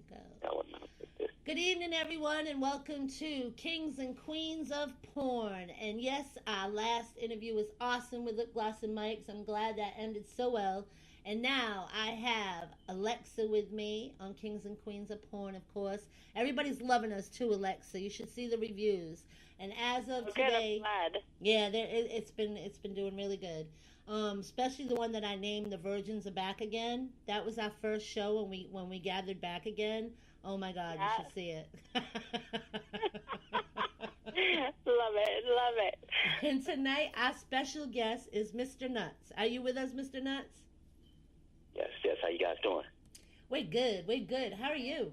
go. That would not fit this. Good evening, everyone, and welcome to Kings and Queens of Porn. And yes, our last interview was awesome with Lip Gloss and Mics. I'm glad that ended so well. And now I have Alexa with me on Kings and Queens of Porn, of course. Everybody's loving us too, Alexa. You should see the reviews. And as of Oh, good. I'm today, glad. yeah, it's been doing really good. Especially the one that I named "The Virgins Are Back Again." That was our first show when we gathered back again. Oh my God, you Yeah. should see it. Love it. Love it. And tonight our special guest is Mr. Nutz. Are you with us, Mr. Nutz? Yes, yes. How you guys doing? We're good. We're good. How are you?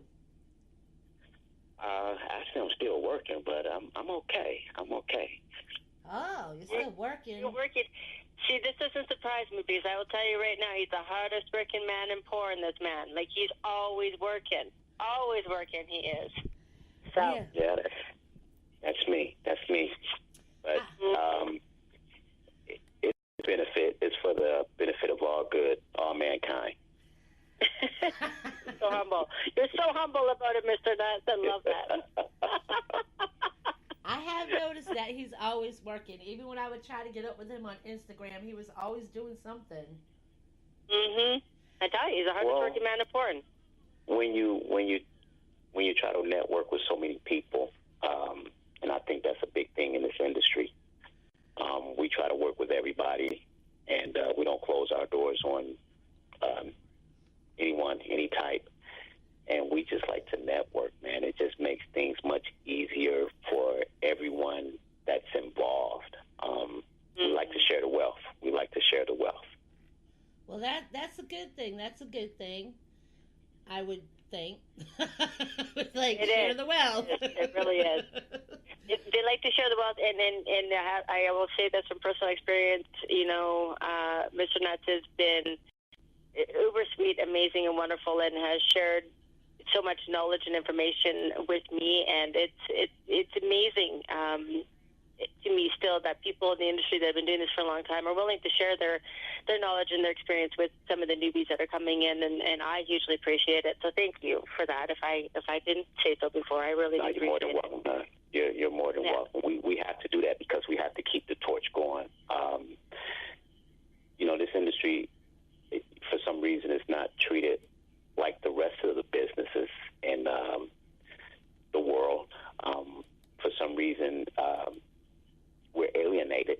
Actually, I'm still working, but I'm okay. I'm okay. Oh, you're still working. You're working. See, this doesn't surprise me because I will tell you right now, he's the hardest working man in porn, this man. Like, he's always working. Always working, he is. So, Yeah. Yeah, that's me. That's me. But it's benefit. It's for the benefit of all good, all mankind. so humble. You're so humble about it, Mr. Nutz. I love that. I have noticed that he's always working. Even when I would try to get up with him on Instagram, he was always doing something. I tell you, he's the hardest working man in porn. When you try to network with so many people, and I think that's a big thing in this industry. We try to work with everybody, and we don't close our doors on anyone, any type. And we just like to network, man. It just makes things much easier for everyone that's involved. We like to share the wealth. We like to share the wealth. Well, that's a good thing. That's a good thing. I would think. Like It share is. the wealth. It really is. They like to share the wealth, and I will say this from personal experience. You know, Mr. Nutz has been uber sweet, amazing, and wonderful, and has shared so much knowledge and information with me, and it's amazing to me still that people in the industry that have been doing this for a long time are willing to share their knowledge and their experience with some of the newbies that are coming in, and I hugely appreciate it. So thank you for that. If I didn't say so before, I really do You're more than appreciate it. welcome. You're more than welcome. We have to do that because we have to keep the torch going. This industry, for some reason, is not treated like the rest of the businesses in the world. For some reason, we're alienated.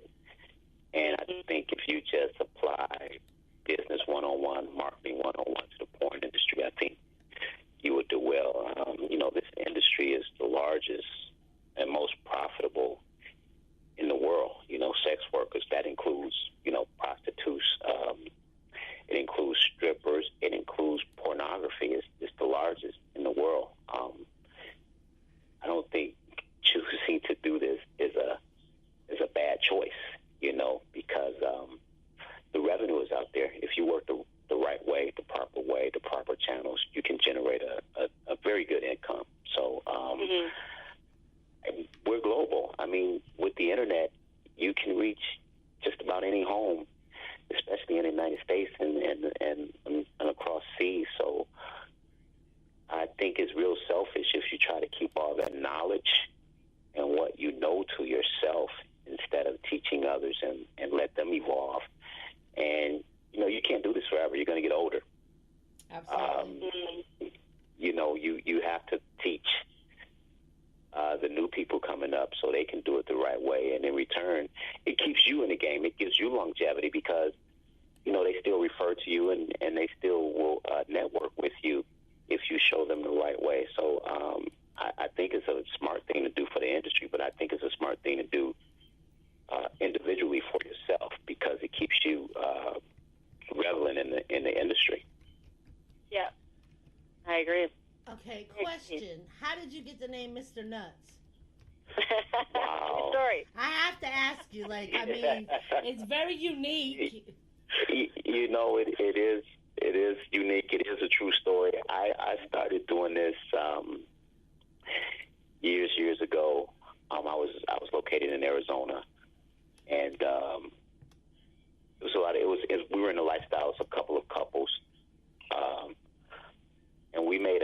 And I think if you just apply business 101, marketing 101 to the porn industry, I think you would do well. This industry is the largest and most profitable in the world. Sex workers, that includes, prostitutes. It includes strippers. It includes pornography. It's the largest in the world. I don't think choosing to do this is a bad choice, because the revenue is out there. If you work the right way, the proper channels, you can generate a very good income. So and we're global. I mean, with the internet, you can reach just about any home, especially in the United States and across seas. So I think it's real selfish if you try to keep all that knowledge and what you know to yourself instead of teaching others and let them evolve. And, you can't do this forever. You're going to get older. Absolutely. You have to teach the new people coming up so they can do it the right way. And in return, it keeps you in the game. It gives you longevity because, they still refer to you and they still will network with you if you show them the right way. So I think it's a smart thing to do for the industry, but I think it's a smart thing to do individually for yourself because it keeps you relevant in the industry. Yeah, I agree. Okay, question. How did you get the name Mr. Nutz? Wow. Good story. I have to ask you, it's very unique. It is unique. It is a true story. I started doing this years ago. I was located in Arizona, and it was a lot. We were in the lifestyles of a couple of couples, and we made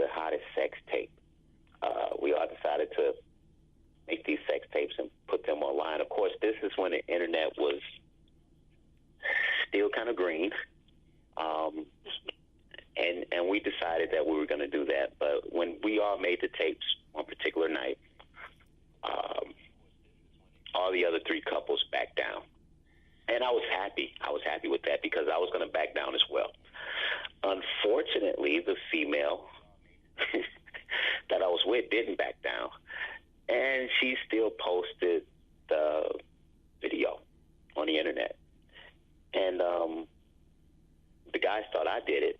the hottest sex tape. We all decided to make these sex tapes and put them online. Of course, this is when the internet was still kind of green. And we decided that we were going to do that. But when we all made the tapes one particular night, all the other three couples backed down. And I was happy. I was happy with that because I was going to back down as well. Unfortunately, the female that I was with didn't back down. And she still posted the video on the internet. And the guys thought I did it.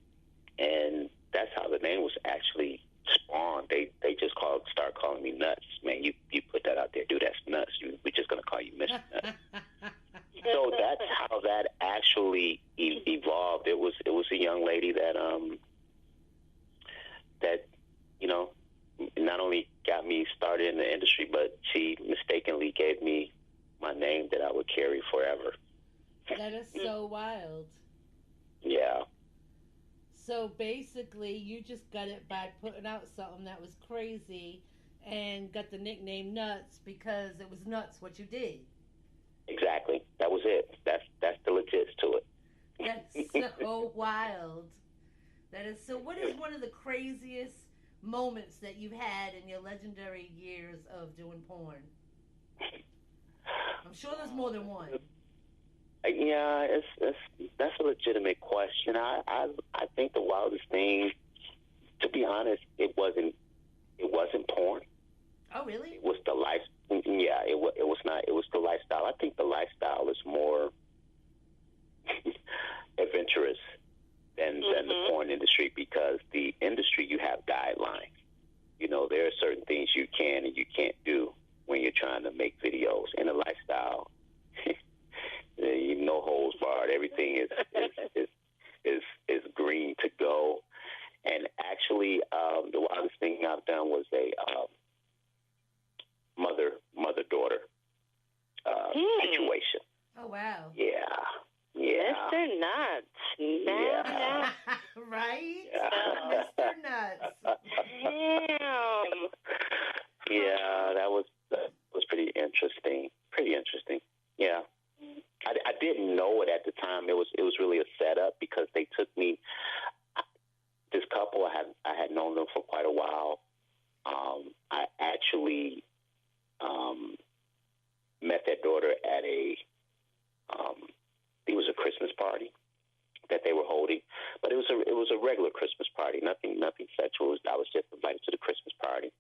And that's how the name was actually spawned. They just start calling me Nuts. Man, you put that out there, dude, that's nuts. We're just going to call you Mr. Nuts. So that's how that actually evolved. It was a young lady that not only got me started in the industry, but she mistakenly gave me my name that I would carry forever. That is so wild. Yeah. So basically, you just got it by putting out something that was crazy and got the nickname Nuts because it was nuts what you did. Exactly. That was it. That's the legit to it. That's so wild. That is so. What is one of the craziest moments that you've had in your legendary years of doing porn? I'm sure there's more than one. Yeah, that's a legitimate question. I think the wildest thing, to be honest, it wasn't porn. Oh, really? It was the life. Yeah, it was not. It was the lifestyle. I think the lifestyle is more adventurous than the porn industry because the industry you have guidelines. There are certain things you can and you can't do when you're trying to make videos. In a lifestyle, no holds barred. Everything is green to go. And actually, the wildest thing I've done was a mother-daughter situation. Oh, wow. Yeah. Mr. Nutz. Yeah. Right? Yeah. Mr. Nutz. Damn. Yeah, that was pretty interesting. Pretty interesting. Yeah. I didn't know it at the time. It was really a setup because they took me. This couple, I had known them for quite a while. I actually met their daughter at it was a Christmas party that they were holding, but it was a regular Christmas party, nothing sexual. I was just invited to the Christmas party,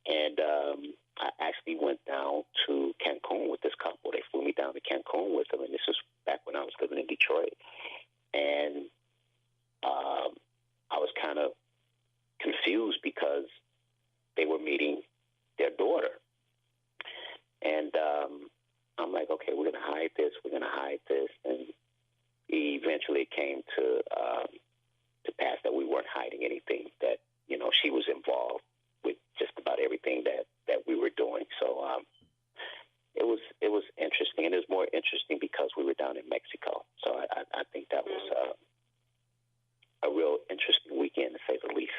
and I actually went down to Cancun with this couple. They flew me down to Cancun with them, and this was back when I was living in Detroit, and I was kind of confused because they were meeting their daughter, and I'm like, okay, we're gonna hide this, and eventually it came to pass that we weren't hiding anything. That she was involved with just about everything that we were doing. So it was interesting, and it was more interesting because we were down in Mexico. So I think that was a real interesting weekend, to say the least.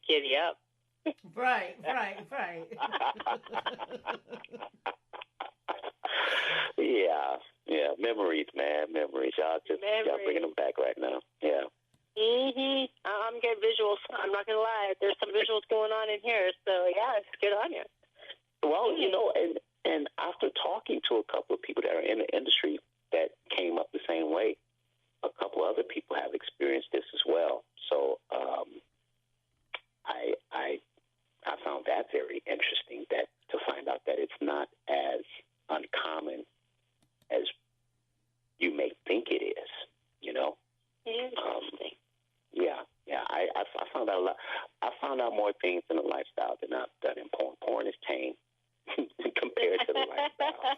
Giddy up. Right. Yeah, memories, man, memories. Y'all bringing them back right now. Yeah. I'm getting visuals. I'm not gonna lie. There's some visuals going on in here. So yeah, it's good on you. Well, and after talking to a couple of people that are in the industry that came up the same way, a couple other people have experienced this as well. So I found that very interesting. That to find out that it's not as uncommon as you may think it is. Interesting. Yeah. I found out a lot. I found out more things in the lifestyle than I've done in porn. Porn is tame compared to the lifestyle.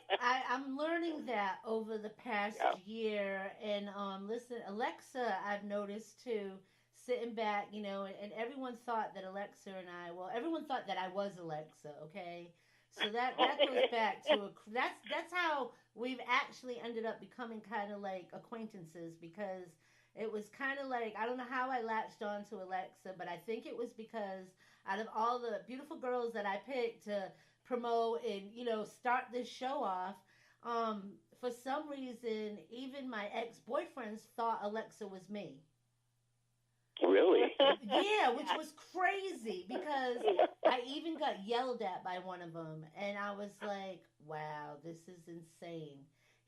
I'm learning that over the past year, and listen, Alexa, I've noticed too, sitting back, and everyone thought that Alexa and everyone thought that I was Alexa, okay? So that goes back to that's how we've actually ended up becoming kind of like acquaintances because it was kind of like, I don't know how I latched on to Alexa, but I think it was because out of all the beautiful girls that I picked to promote and, start this show off, for some reason, even my ex-boyfriends thought Alexa was me. Really? Yeah, which was crazy because I even got yelled at by one of them, and I was like, wow, this is insane.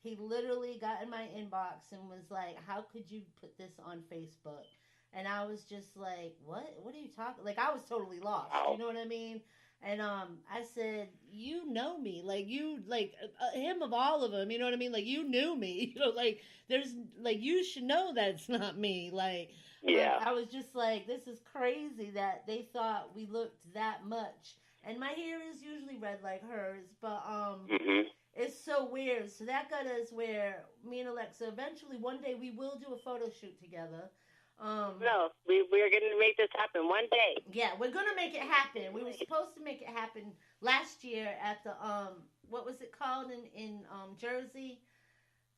He literally got in my inbox and was like, how could you put this on Facebook? And I was just like, what are you talking, like, I was totally lost. Wow. You know what I mean? And I said, you know me, like, you, like, him of all of them, you know what I mean, like, you knew me, like, there's, like, you should know that it's not me, like, yeah. I was just like, this is crazy that they thought we looked that much. And my hair is usually red like hers, but Mm-hmm. it's so weird. So that got us where me and Alexa, eventually one day we will do a photo shoot together. No, we're going to make this happen one day. Yeah, we're going to make it happen. We were supposed to make it happen last year at the, what was it called in Jersey?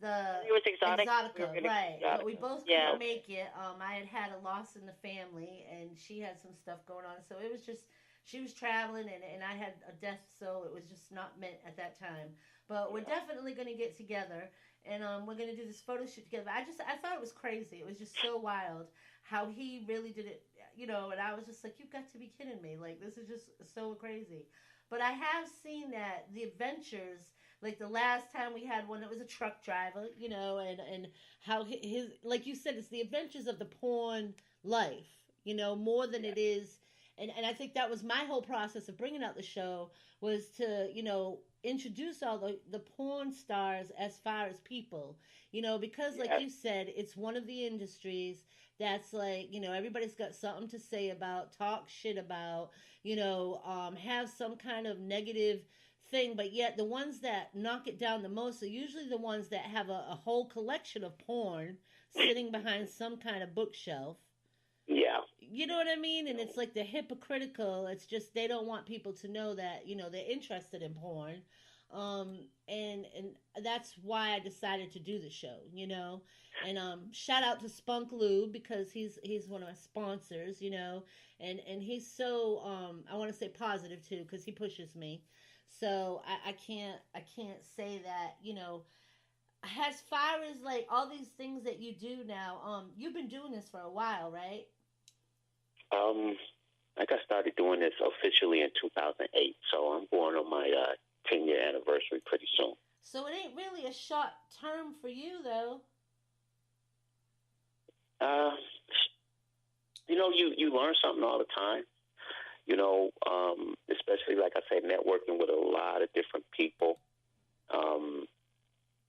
It was Exotica, right? Exotica. But we both couldn't make it. I had a loss in the family, and she had some stuff going on, so it was just, she was traveling, and I had a death, so it was just not meant at that time. But we're definitely going to get together, and we're going to do this photo shoot together. I thought it was crazy. It was just so wild how he really did it, and I was just like, you've got to be kidding me. Like, this is just so crazy. But I have seen that the adventures, like the last time we had one that was a truck driver, and how his, like you said, it's the adventures of the porn life, more than it is. And I think that was my whole process of bringing out the show, was to, introduce all the porn stars as far as people, because like you said, it's one of the industries that's like, everybody's got something to say about, talk shit about, have some kind of negative thing, but yet the ones that knock it down the most are usually the ones that have a whole collection of porn sitting behind some kind of bookshelf. Yeah. You know what I mean? And it's like they're hypocritical. It's just they don't want people to know that, they're interested in porn. And that's why I decided to do the show, And shout out to Spunk Lube, because he's one of my sponsors, and he's so I want to say positive too, because he pushes me. So I can't say that, as far as like all these things that you do now, you've been doing this for a while, right? I got started doing this officially in 2008, so I'm going on my 10-year anniversary pretty soon. So it ain't really a short term for you, though. You learn something all the time. Especially, like I said, networking with a lot of different people.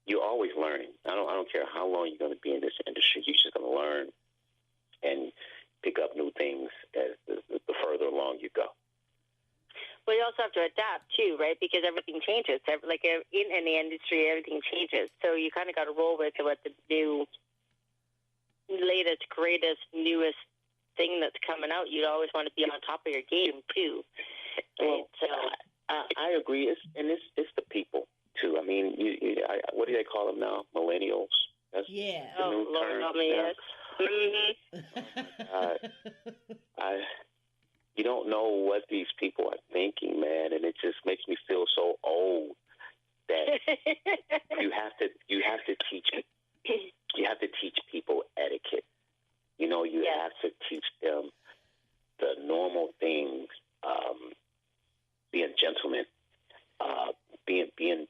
You're always learning. I don't care how long you're going to be in this industry. You're just going to learn and pick up new things as the further along you go. Well, you also have to adapt too, right? Because everything changes. Like in any industry, everything changes. So you kind of got to roll with what the new, latest, greatest, newest thing that's coming out. You always want to be on top of your game too. Well, so I agree. It's the people too. I mean, what do they call them now? Millennials. That's the new term. Yes. Oh my God. You don't know what these people are thinking, man, and it just makes me feel so old that you have to teach people etiquette. You have to teach them the normal things, being gentlemen, being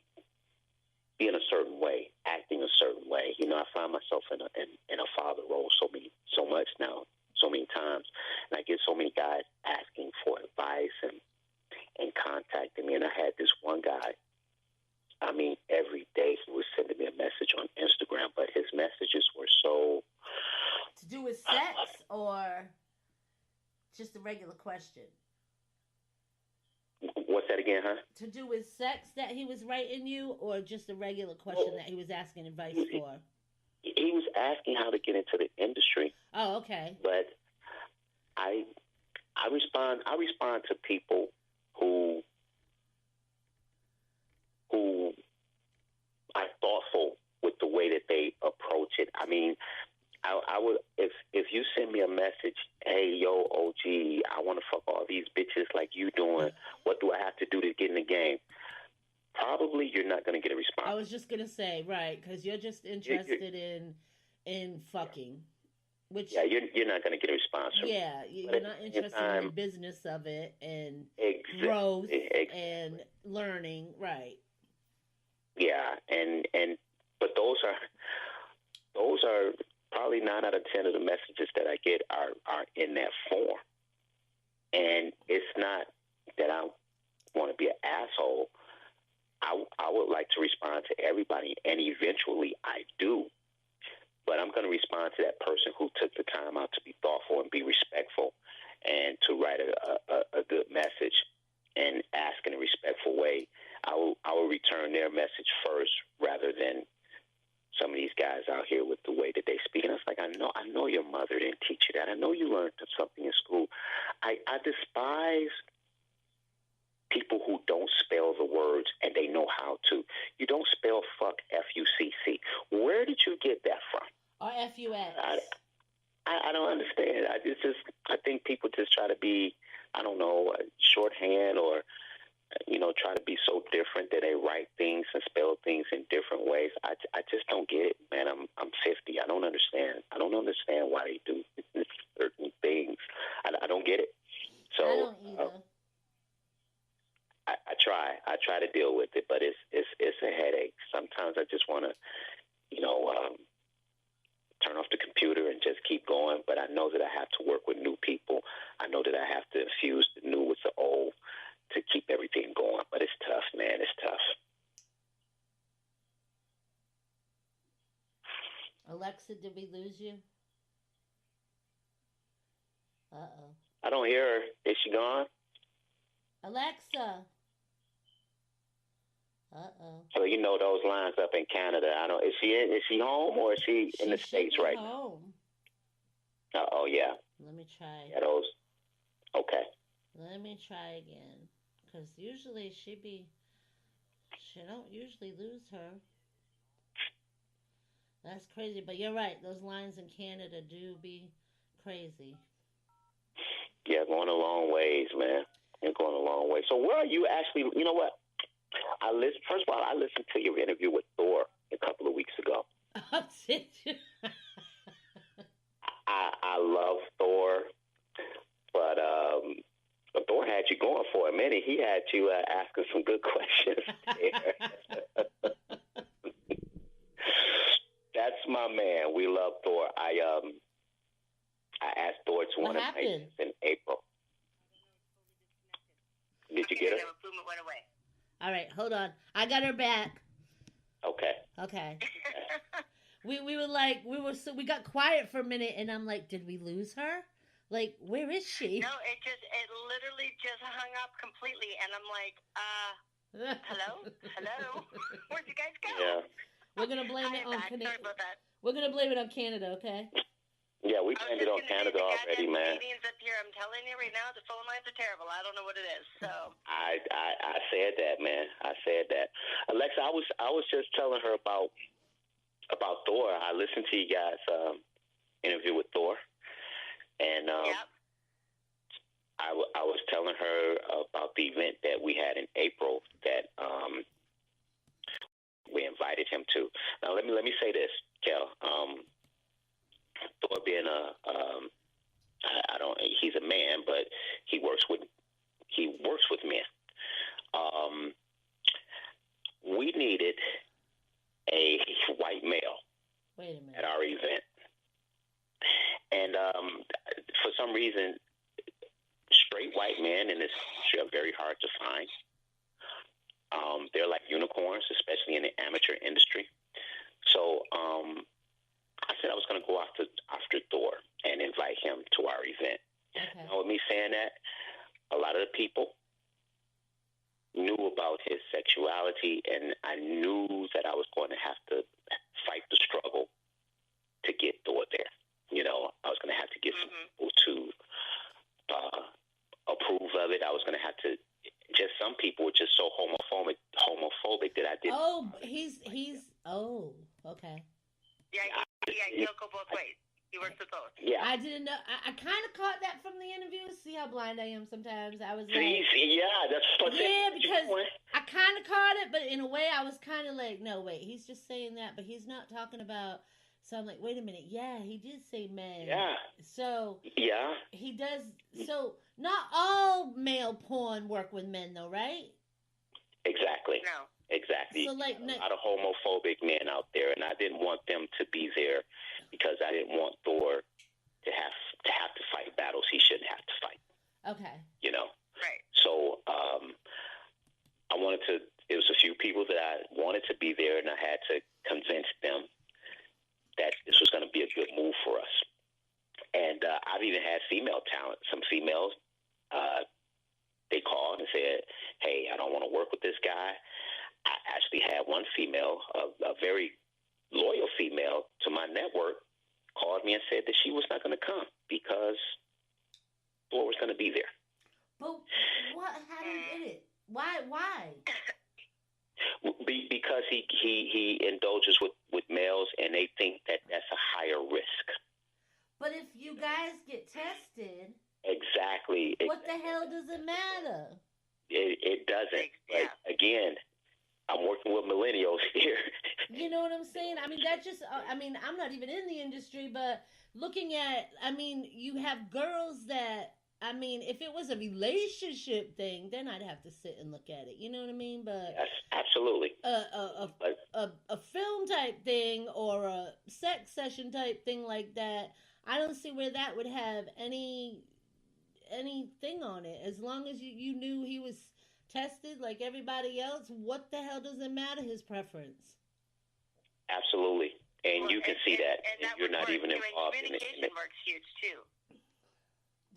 a certain way, acting a certain way. I find myself in a father role so much now, so many times, and I get so many guys asking for advice and contacting me. And I had this one guy, I mean, every day he was sending me a message on Instagram, but his messages were so... To do with sex or just a regular question? What's that again, huh? To do with sex that he was writing you, or just a regular question that he was asking advice for? He was asking how to get into the industry. Oh, okay. But I respond to people who are thoughtful with the way that they approach it. I mean, I you send me a message, hey, yo, OG, I want to fuck all these bitches like you doing. What do I have to do to get in the game? Probably you're not going to get a response. I was just gonna say, right, because you're just interested in fucking, which you're not going to get a response. Yeah, you're not interested in the business of it and growth and learning, right? Yeah, but those are probably 9 out of 10 of the messages that I get are in that form, and it's not that I want to be an asshole. I would like to respond to everybody, and eventually I do. But I'm going to respond to that person who took the time out to be thoughtful and be respectful and to write a good message and ask in a respectful way. I will return their message first rather than some of these guys out here with the way that they speak. And it's like, I know your mother didn't teach you that. I know you learned something in school. I despise people who don't spell the words and they know how to. You don't spell fuck, F-U-C-C. Where did you get that from? Or F-U-X. I don't understand. I think people just try to be, I don't know, shorthand or, try to be so different that they write things and spell things in different ways. I just don't get it, man. I'm 50. I don't understand. I don't understand why they do certain things. I don't get it. So I don't either. I try to deal with it, but it's a headache. Sometimes I just want to, turn off the computer and just keep going. But I know that I have to work with new people. I know that I have to infuse the new with the old to keep everything going. But it's tough, man. It's tough. Alexa, did we lose you? Uh-oh. I don't hear her. Is she gone? Alexa. Uh-oh. So those lines up in Canada. Is she home or is she in the States right now? Home. Oh yeah. Let me try. Yeah, those. Okay. Let me try again, because usually she don't usually lose her. That's crazy, but you're right. Those lines in Canada do be crazy. Yeah, going a long ways, man. You're going a long way. So where are you actually? You know what? First of all, I listened to your interview with Thor a couple of weeks ago. Did you? I love Thor, but Thor had you going for a minute. He had you asking some good questions there. That's my man. We love Thor. I asked Thor to one of my nights in April. Did you get it? Went away. All right, hold on. I got her back. Okay. We got quiet for a minute, and I'm like, did we lose her? Like, where is she? No, it literally just hung up completely, and I'm like, hello, where'd you guys go? Yeah. We're gonna blame it on Canada. Sorry about that. We're gonna blame it on Canada, okay? Yeah, we blamed it on Canada already, man. Canadians up here, I'm telling you right now, the phone lines are terrible. I don't know what it is. So I said that, man. I said that. Alexa, I was just telling her about Thor. I listened to you guys' interview with Thor, and yep. I was telling her about the event that we had in April that we invited him to. Now let me say this, Kel. Thor being he's a man, but he works with men. We needed a white male at our event, and for some reason, straight white men in this industry are very hard to find. They're like unicorns, especially in the amateur industry. So I said I was going to go after Thor and invite him to our event. Okay. Now, with me saying that, a lot of the people knew about his sexuality, and I knew that I was going to have to fight the struggle to get Thor there. I was going to have to get some people to approve of it. I was going to have to. Just some people were just so homophobic that I didn't. Oh, he's. Oh, okay. Yeah, he'll go both ways. He works with both. Yeah. I didn't know. I kind of caught that from the interview. See how blind I am sometimes. I was like, yeah, that's what. Yeah, because I kind of caught it, but in a way, I was kind of like, no, wait, he's just saying that, but he's not talking about. So I'm like, wait a minute. Yeah, he did say men. Yeah. So yeah, he does. So not all male porn work with men, though, right? Exactly. No. Exactly. So like, a lot of homophobic men out there, and I didn't want them to be there because I didn't want Thor to have to fight battles he shouldn't have to fight. Okay. You know. Right. So I wanted to. There was a few people that I wanted to be there, and I had to convince them that this was going to be a good move for us. And I've even had female talent. Some females, they called and said, "Hey, I don't want to work with this guy." I actually had one female, a very loyal female to my network, called me and said that she was not going to come because Thor was going to be there. But what? How do you get it? Why? Because he indulges with males, and they think that that's a higher risk. But if you guys get tested, exactly. What the hell does it matter? It doesn't. Yeah. But again, I'm working with millennials here. You know what I'm saying? I mean, that just, I'm not even in the industry, but looking at, you have girls that, if it was a relationship thing, then I'd have to sit and look at it. You know what I mean? But yes, absolutely. A film type thing or a sex session type thing like that, I don't see where that would have anything on it. As long as you knew he was tested like everybody else, what the hell does it matter his preference? Absolutely. And you can see that. And that you're not even involved in it. Communication works huge too.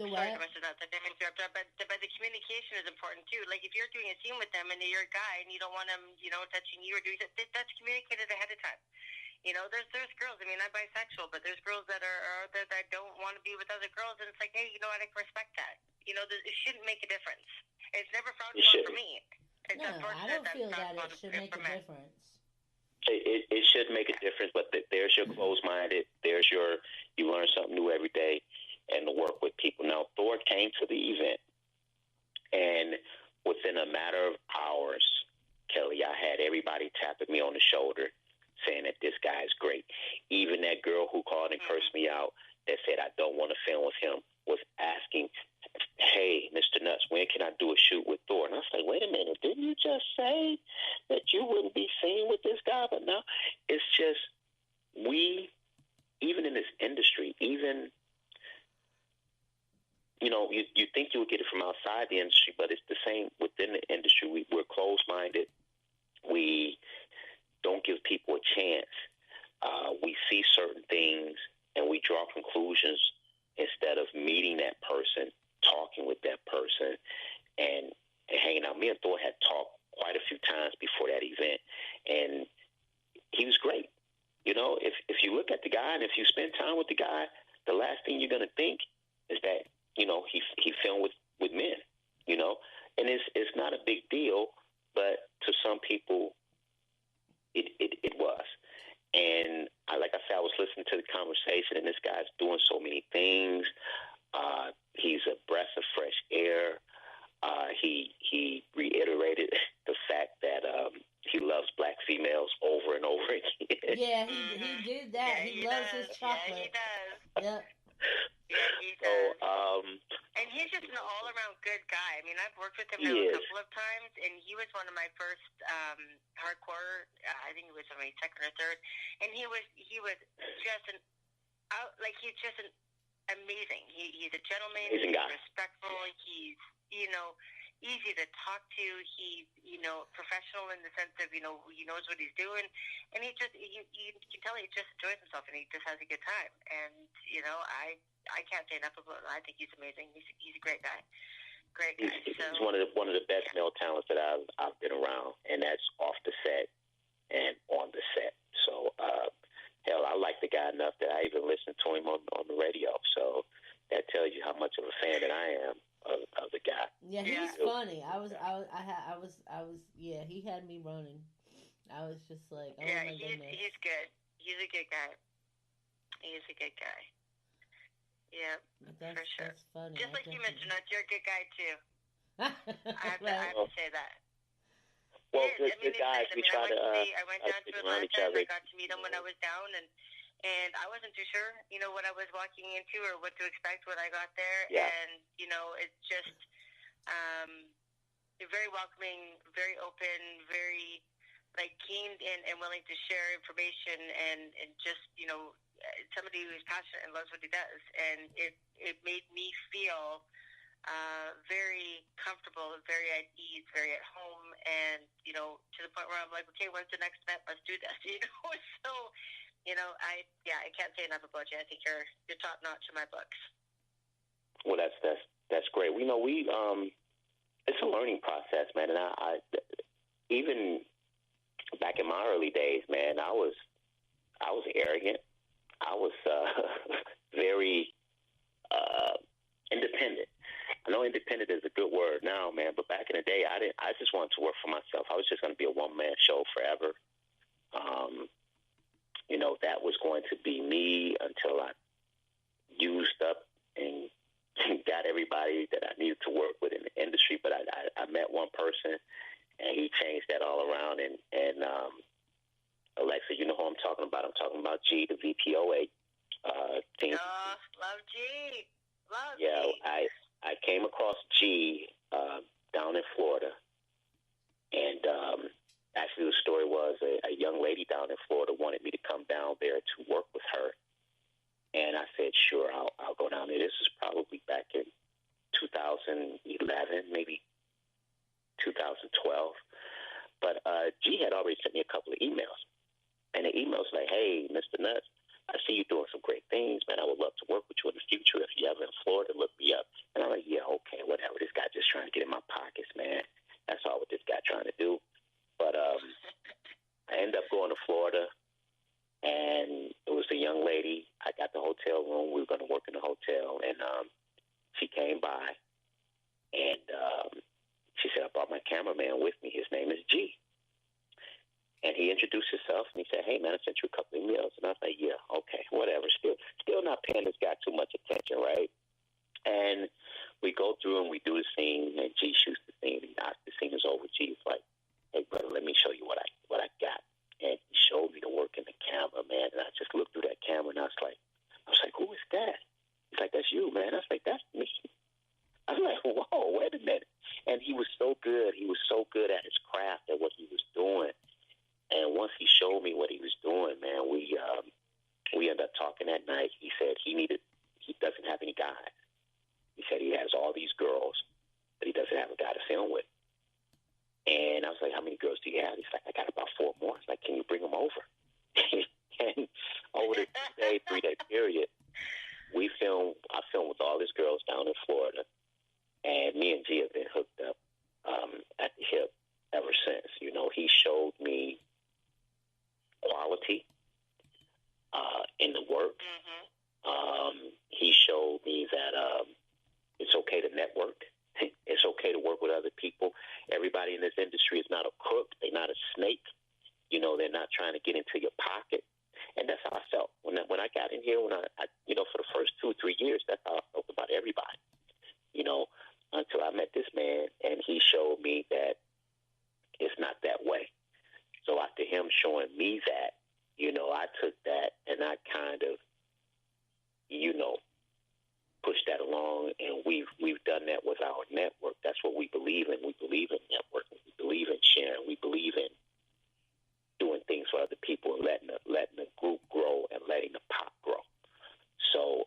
The what? Sorry, Mr. Nutz, I didn't interrupt, but the communication is important too. Like if you're doing a scene with them and you're a guy and you don't want them, touching you or doing that's communicated ahead of time. There's girls. I'm bisexual, but there's girls that that don't want to be with other girls, and it's like, hey, you know what? I can respect that. It shouldn't make a difference. It's never frowned upon for me. It's no, I don't feel that it should make a difference. It should make a difference, but there's your closed-minded. There's you learn something new every day, and to work with people. Now, Thor came to the event, and within a matter of hours, Kelly, I had everybody tapping me on the shoulder, saying that this guy is great. Even that girl who called and cursed me out that said I don't want to film with him was asking, hey, Mr. Nutz, when can I do a shoot with Thor? And I was like, wait a minute, didn't you just say that you wouldn't be seen with this guy? But no, it's just even in this industry, you think you would get it from outside the industry, but it's the same within the industry. We're closed-minded. We don't give people a chance. We see certain things and we draw conclusions instead of meeting that person, talking with that person, and hanging out. Me and Thor had talked quite a few times before that event, and he was great. If you look at the guy and if you spend time with the guy, the last thing you're going to think is that, he filmed with men, and it's not a big deal, but to some people, it was. And like I said, I was listening to the conversation, and this guy's doing so many things. He's a breath of fresh air. He reiterated the fact that he loves black females over and over again. Yeah, he did that. Yeah, he loves his chocolate. Yeah, he does. Yep. Yeah, he does. And he's just an all-around good guy. I've worked with him now a couple of times, and he was one of my first hardcore. I think it was my second or third, and he was just he's just an amazing. He's a gentleman. Amazing guy. He's respectful. He's easy to talk to. He's professional in the sense of he knows what he's doing, and you can tell he just enjoys himself and he just has a good time. And I can't say enough about him. I think he's amazing. He's a great guy. Great guy. He's one of the best male talents that I've been around, and that's off the set and on the set. So hell, I like the guy enough that I even listen to him on the radio. So that tells you how much of a fan that I am of the guy. Yeah, he's funny. Yeah, he had me running. I was just like, oh my goodness. He's good. He's a good guy. He is a good guy. Yeah, for sure. That's funny. Just like you, Mr. Nutz, you're a good guy too. I have to say that. Well, good guys. We try to I went down to around each Atlanta and other. I got to meet him when I was down, and I wasn't too sure, what I was walking into or what to expect when I got there. Yeah. And it's just very welcoming, very open, very keen and willing to share information and just somebody who's passionate and loves what he does, and it made me feel very comfortable, very at ease, very at home, and to the point where I'm like, okay, when's the next event? Let's do this. So I can't say enough about you. I think you're top notch in my books. Well, that's great. We it's a learning process, man, and I even back in my early days, man, I was arrogant. I was very independent. I know independent is a good word now, man, but back in the day, I just wanted to work for myself. I was just going to be a one-man show forever. That was going to be me until I used up and got everybody that I needed to work with in the industry. But I met one person, and he changed that all around. And Alexa, you know who I'm talking about. I'm talking about G, the VPOA team. Oh, love G. Love yeah, G. I came across G down in Florida, and actually the story was a young lady down in Florida wanted me to come down there to work with her, and I said, sure, I'll go down there. This is probably back in 2011, maybe 2012, but G had already sent me a couple of emails, and the emails like, hey, Mr. Nutz, I see you doing some great things, man. I would love to work with you in the future. If you're ever in Florida, look me up. And I'm like, yeah, okay, whatever. This guy just trying to get in my pockets, man. That's all what this guy trying to do. But I ended up going to Florida, and it was a young lady. I got the hotel room. We were going to work in the hotel, and she came by, and she said, I brought my cameraman with me. His name is G. And he introduced himself, and he said, hey, man, I sent you a couple of emails. And I was like, yeah, okay, whatever. Still not paying this guy too much attention, right? And we go through and we do the scene, and G shoots the scene. And after the scene is over, G's like, hey, brother, let me show you what I got. And he showed me the work in the camera, man. And I just looked through that camera, and I was like, who is that? He's like, that's you, man. I was like, that's me. I was like, whoa, wait a minute. And he was so good. He was so good at his craft, at what he was doing. And once he showed me what he was doing, man, we ended up talking that night. He said he doesn't have any guys. He said he has all these girls, but he doesn't have a guy to film with. And I was like, how many girls do you have? He's like, I got about 4 more. I was like, can you bring them over? And over the 3-day period, I filmed with all these girls down in Florida. And me and G have been hooked up at the hip ever since. He showed me quality in the work. Mm-hmm. He showed me that it's okay to network. It's okay to work with other people. Everybody in this industry is not a crook. They're not a snake. They're not trying to get into your pocket. And that's how I felt when I got in here. When I for the first 2-3 years, that's how I felt about everybody. Until I met this man, and he showed me that it's not that way. So after him showing me that, I took that and I kind of, pushed that along, and we've done that with our network. That's what we believe in. We believe in networking. We believe in sharing. We believe in doing things for other people and letting the group grow and letting the pop grow. So,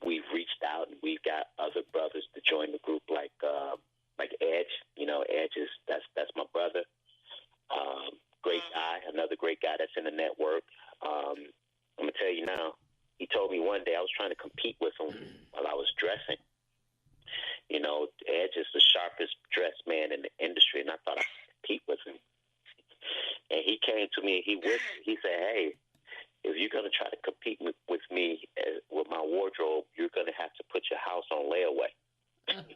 we've reached out, and we've got other brothers to join the group, like Edge. Edge that's my brother. Great guy, another great guy that's in the network. I'm gonna tell you now. He told me one day, I was trying to compete with him while I was dressing. Edge is the sharpest dressed man in the industry, and I thought I could compete with him. And he came to me, he said, hey, if you're going to try to compete with me with my wardrobe, you're going to have to put your house on layaway. It's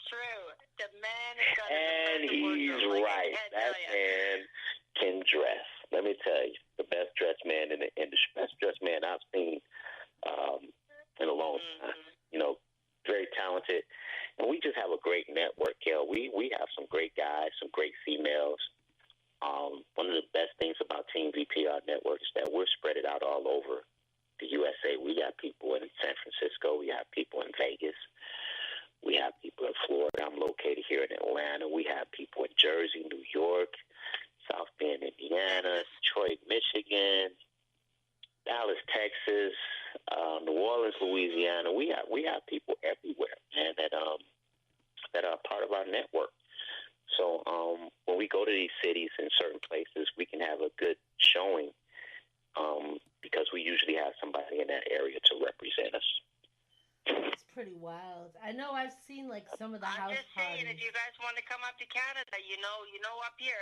true. The man has got and he's right. That man can dress. let me tell you, the best dressed man in the industry, best dressed man I've seen in a long time. You know, very talented, and we just have a great network, Kel. We have some great guys, some great females. One of the best things about Team VPR Network is that we're spread it out all over the USA. We got people in San Francisco. We have people in Vegas. We have people in Florida. I'm located here in Atlanta. We have people in Jersey, New York, South Bend, Indiana, Detroit, Michigan, Dallas, Texas, New Orleans, Louisiana. We have people everywhere, man, that are part of our network. So when we go to these cities and certain places, we can have a good showing because we usually have somebody in that area to represent us. It's pretty wild. I know I've seen like some of the house I'm just saying, parties. if you guys want to come up to Canada, you know, up here,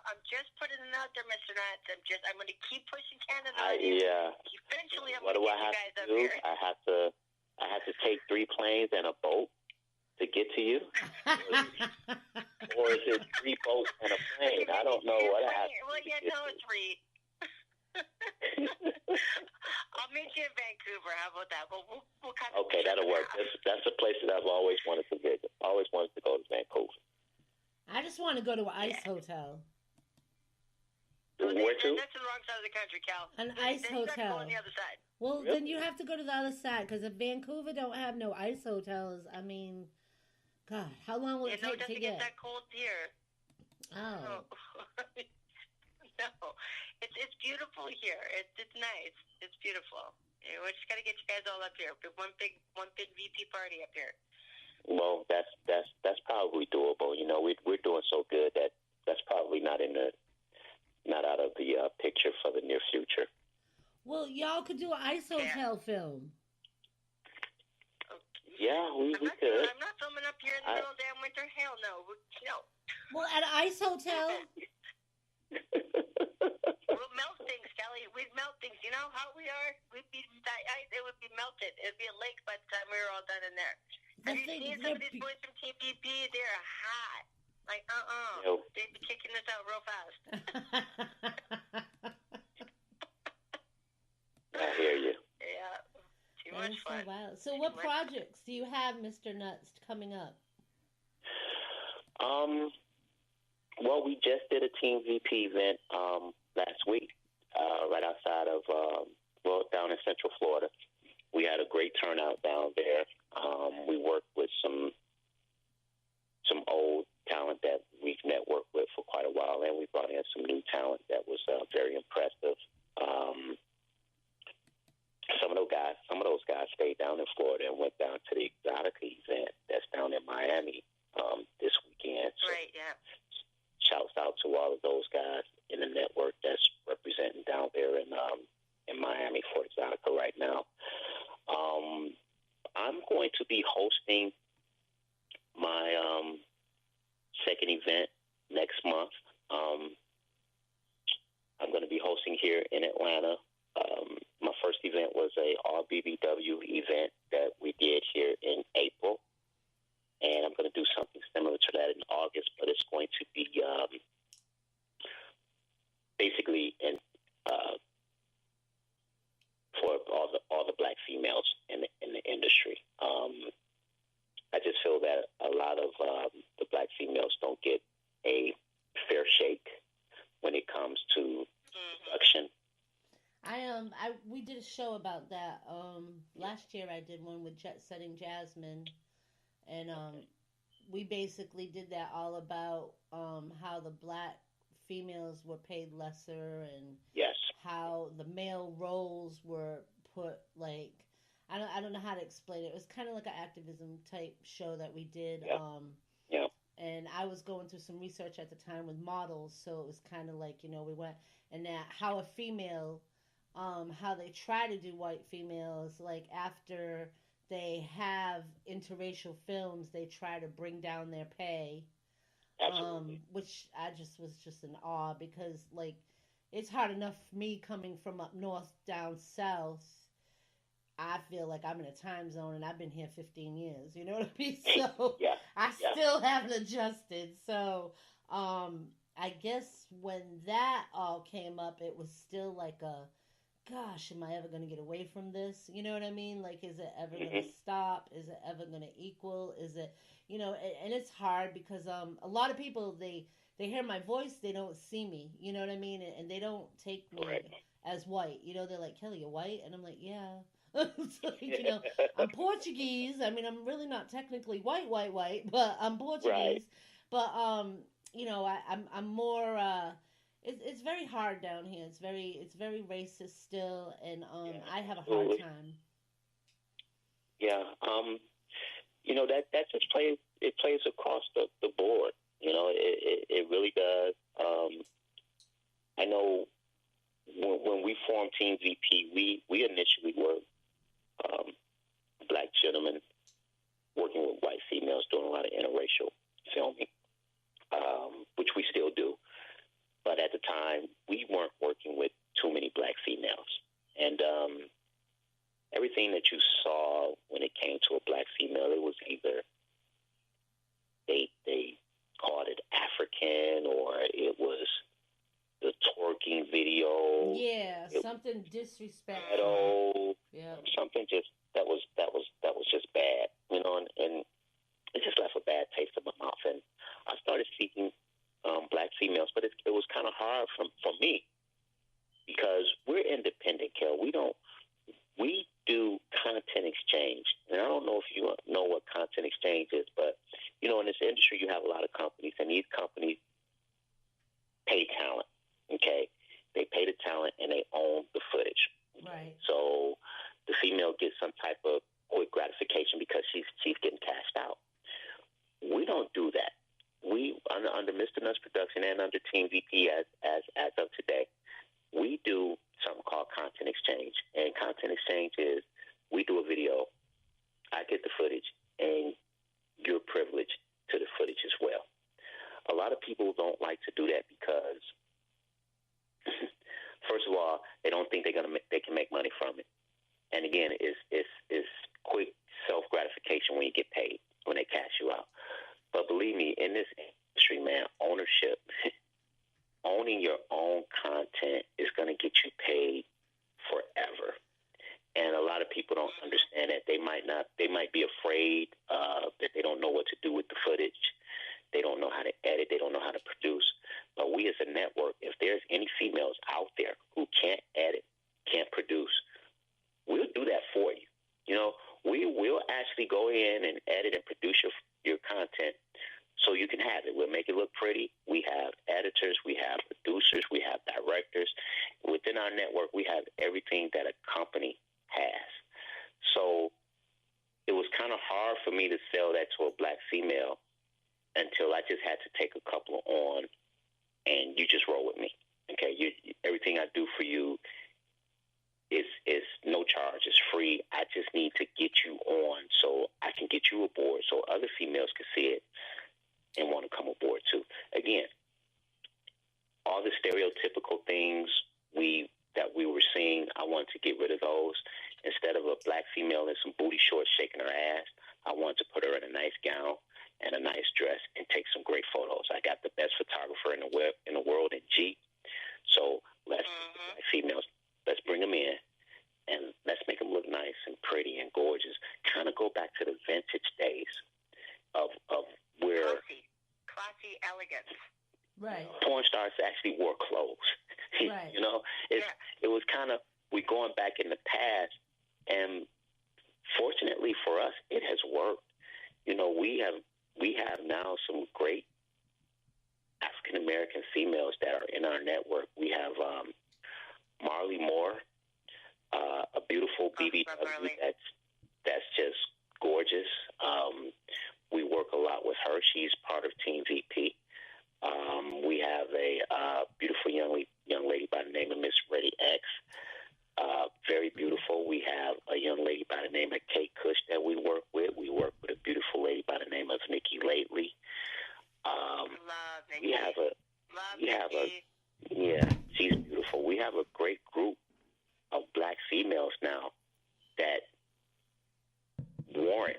I'm just putting it out there, Mr. Nutz. I'm going to keep pushing Canada. Eventually, I'm going to get you guys up here. I have to take 3 planes and a boat to get to you, or is it 3 boats and a plane? I don't know what I have to do. Well, it's 3. I'll meet you in Vancouver. How about that? We'll kind of okay, that'll work. That's a place that I've always wanted to visit. Always wanted to go to Vancouver. I just want to go to an ice hotel. Where to? That's the wrong side of the country, Cal. An ice then hotel. You on the other side. Well, Really? then you have to go to the other side because if Vancouver don't have no ice hotels, I mean, God, how long will it take to get? It doesn't get that cold here. Oh. No, it's beautiful here. It's nice. It's beautiful. We just got to get you guys all up here. One big VP party up here. Well, that's probably doable. You know, we're doing so good that that's probably not out of the picture for the near future. Well, y'all could do an ice hotel film. Yeah, we could. I'm not filming up here in the middle of damn winter. Hell no. No. Well, at an ice hotel. We'll melt things, Kelly. We'd melt things. You know how we are? It would be melted. It'd be a lake by the time we were all done in there. Have you seen some of these boys from TPP? They're hot. Like, Nope. They'd be kicking us out real fast. I hear you. Yeah. Too much fun. So wild. So what projects do you have, Mr. Nutz, coming up? Well, we just did a Team VP event last week, right outside of, down in Central Florida. We had a great turnout down there. We worked with some old talent that we've networked with for quite a while, and we brought in some new talent that was very impressive. Some of those guys stayed down in Florida and went down to the Exotica event that's down in Miami this weekend. So right, yeah. Shouts out to all of those guys in the network that's representing down there in Miami for Exotica right now. I'm going to be hosting my second event next month. I'm going to be hosting here in Atlanta. My first event was a RBBW event that we did here in April. And I'm going to do something similar to that in August, but it's going to be basically for all the black females in the industry. I just feel that a lot of the black females don't get a fair shake when it comes to production. We did a show about that. Last year I did one with Jet Setting Jasmine. And we basically did that all about how the black females were paid lesser and yes, how the male roles were put, like, I don't know how to explain it. It was kind of like an activism type show that we did. Yeah. And I was going through some research at the time with models, so it was kind of like, we went, and that how a female, how they try to do white females, like after they have interracial films, they try to bring down their pay. Absolutely. Which I just was just in awe because, like, it's hard enough for me coming from up north down south. I feel like I'm in a time zone and I've been here 15 years. You know what I mean? So yeah. I still haven't adjusted. So I guess when that all came up, it was still like a, gosh, am I ever going to get away from this? You know what I mean? Like, is it ever going to Hmm. stop? Is it ever going to equal? Is it, and it's hard because a lot of people they hear my voice, they don't see me. You know what I mean? And they don't take me Right. as white. They're like, Kelly, you're white, and I'm like, yeah. It's like, I'm Portuguese. I mean, I'm really not technically white, but I'm Right. Portuguese. But I'm more. It's very hard down here. It's very racist still, and Yeah. I have a hard Absolutely. time. Yeah. That just plays. It plays across the board. It really does. I know when we formed Team VP, we initially were um, black gentlemen working with white females, doing a lot of interracial filming, which we still do. But at the time, we weren't working with too many black females, and everything that you saw when it came to a black female, it was either they called it African, or it was the twerking video, Yeah, it something disrespectful. ghetto, Yeah. something just that was just bad, and it just left a bad taste in my mouth. And I started seeking black females, but it was kind of hard for me because we're independent, Kel. We do content exchange, and I don't know if you know what content exchange is, but in this industry, you have a lot of companies, and these companies pay talent. Okay, they pay the talent, and they own the footage. Right. So the female gets some type of quick gratification because she's getting cashed out. We don't do that. We under Mr. Nutz production and under Team VP as of today, we do something called content exchange. And content exchange is we do a video, I get the footage, and you're privileged to the footage as well. A lot of people don't like to do that because, first of all, they don't think they can make money from it. And again, it's quick self gratification when you get paid, when they cash you out. But believe me, in this industry, man, ownership, owning your own content is going to get you paid forever. And a lot of people don't understand that. They might be afraid that they don't know what to do with the footage. They don't know how to edit. They don't know how to produce. But we as a network, if there's any females out there who can't edit, can't produce, we'll do that for you. We will actually go in and edit and produce your content so you can have it. We'll make it look pretty. We have editors, we have producers, we have directors. Within our network, we have everything that a company has. So it was kind of hard for me to sell that to a black female until I just had to take a couple on, and you just roll with me. Okay, everything I do for you is no charge. It's free. I just need to get you on so I can get you aboard so other females can see it and want to come aboard too. Again, all the stereotypical things that we were seeing, I wanted to get rid of those. Instead of a black female in some booty shorts shaking her ass, I wanted to put her in a nice gown and a nice dress and take some great photos. I got the best photographer in the world in G. So let's get the black females. Let's bring them in and let's make them look nice and pretty and gorgeous. Kind of go back to the vintage days of where classy elegance. Right. Porn stars actually wore clothes. Right. It was kind of, we going back in the past, and fortunately for us, it has worked. We have now some great African American females that are in our network. We have Marley Moore, a beautiful BBW that's just gorgeous. We work a lot with her. She's part of Team VP. We have a beautiful young lady by the name of Miss Reddy X. Very beautiful. We have a young lady by the name of Kate Cush that we work with. We work with a beautiful lady by the name of Nikki Lately. Love Nikki. Yeah, she's beautiful. We have a great group of black females now that warrant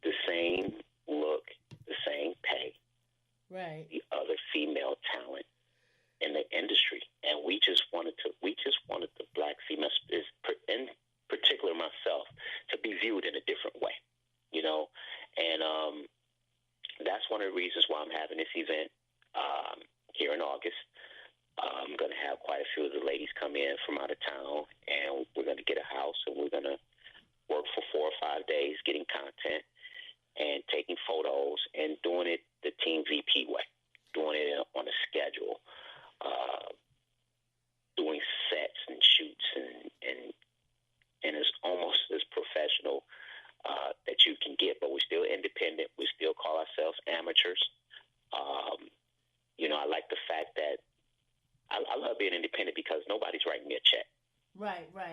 the same look, the same pay. Right. The other female talent from out of town, and we're going to get a house, and we're going to work for 4 or 5 days getting content and taking photos and doing it the Team VP way, doing it on a schedule, doing sets and shoots and it's almost as professional that you can get, but we're still independent. We still call ourselves amateurs. I like the fact that I love being independent because nobody's writing me a check. Right. I